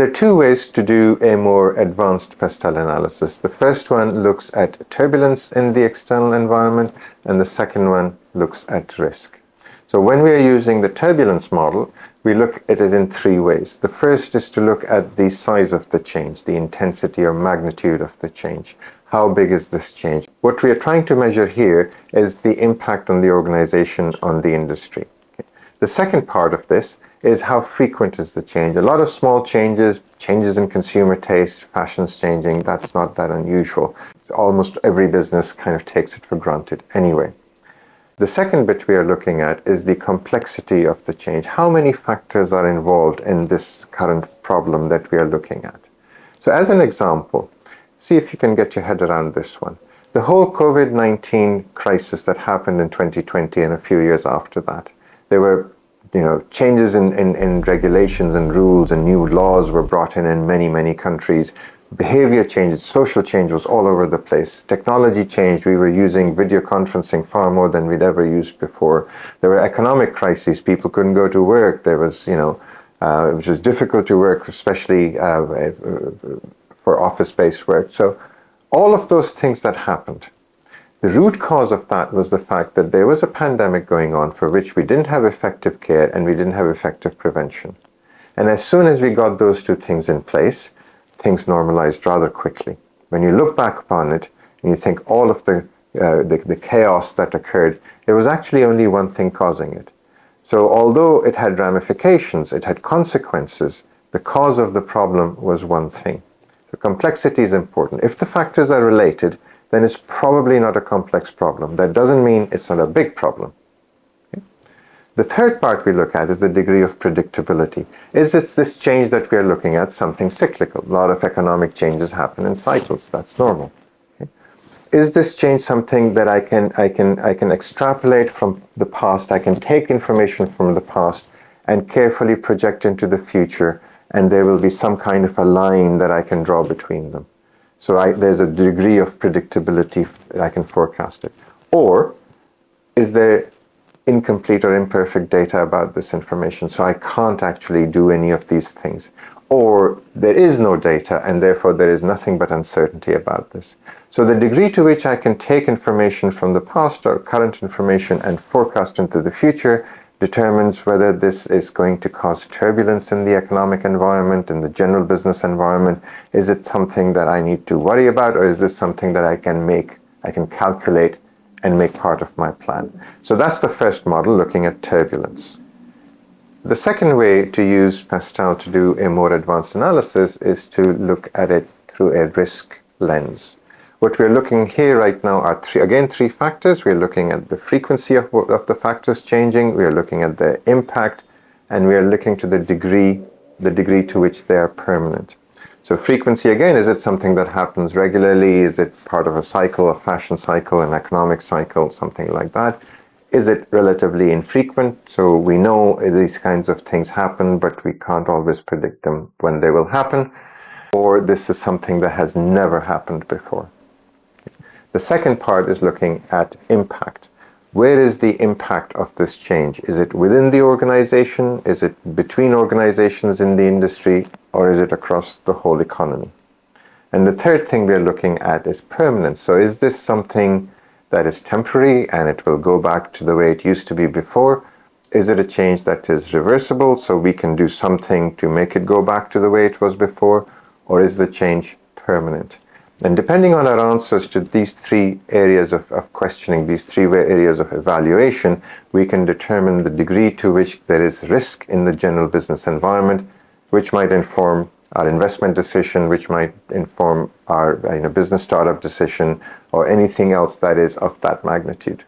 There are two ways to do a more advanced PESTEL analysis. The first one looks at turbulence in the external environment, and the second one looks at risk. So when we are using the turbulence model, we look at it in three ways. The first is to look at the size of the change, the intensity or magnitude of the change. How big is this change? What we are trying to measure here is the impact on the organization, on the industry. The second part of this is how frequent is the change. A lot of small changes, changes in consumer taste, fashions changing, that's not that unusual. Almost every business kind of takes it for granted anyway. The second bit we are looking at is the complexity of the change. How many factors are involved in this current problem that we are looking at? So as an example, see if you can get your head around this one. The whole COVID-19 crisis that happened in 2020 and a few years after that, there were changes in regulations and rules, and new laws were brought in many countries. Behavior changes, social change was all over the place. Technology changed. We were using video conferencing far more than we'd ever used before. There were economic crises. People couldn't go to work. There was, it was difficult to work, especially for office-based work. So all of those things that happened, the root cause of that was the fact that there was a pandemic going on for which we didn't have effective care and we didn't have effective prevention. And as soon as we got those two things in place, things normalized rather quickly. When you look back upon it and you think all of the chaos that occurred, there was actually only one thing causing it. So although it had ramifications, it had consequences, the cause of the problem was one thing. So complexity is important. If the factors are related, then it's probably not a complex problem. That doesn't mean it's not a big problem. Okay? The third part we look at is the degree of predictability. Is this change that we are looking at something cyclical? A lot of economic changes happen in cycles. That's normal. Okay? Is this change something that I can extrapolate from the past? I can take information from the past and carefully project into the future, and there will be some kind of a line that I can draw between them. So there's a degree of predictability that I can forecast it. Or is there incomplete or imperfect data about this information, so I can't actually do any of these things? Or there is no data, and therefore there is nothing but uncertainty about this. So the degree to which I can take information from the past or current information and forecast into the future determines whether this is going to cause turbulence in the economic environment, in the general business environment. Is it something that I need to worry about, or is this something that I can calculate and make part of my plan? So that's the first model, looking at turbulence. The second way to use PESTEL to do a more advanced analysis is to look at it through a risk lens. What we're looking here right now are three factors. We're looking at the frequency of the factors changing, we are looking at the impact, and we are looking to the degree to which they are permanent. So frequency, again, is it something that happens regularly? Is it part of a cycle, a fashion cycle, an economic cycle, something like that? Is it relatively infrequent? So we know these kinds of things happen, but we can't always predict them when they will happen. Or this is something that has never happened before. The second part is looking at impact. Where is the impact of this change? Is it within the organization? Is it between organizations in the industry? Or is it across the whole economy? And the third thing we're looking at is permanence. So is this something that is temporary and it will go back to the way it used to be before? Is it a change that is reversible, so we can do something to make it go back to the way it was before? Or is the change permanent? And depending on our answers to these three areas of questioning, these three areas of evaluation, we can determine the degree to which there is risk in the general business environment, which might inform our investment decision, which might inform our business startup decision, or anything else that is of that magnitude.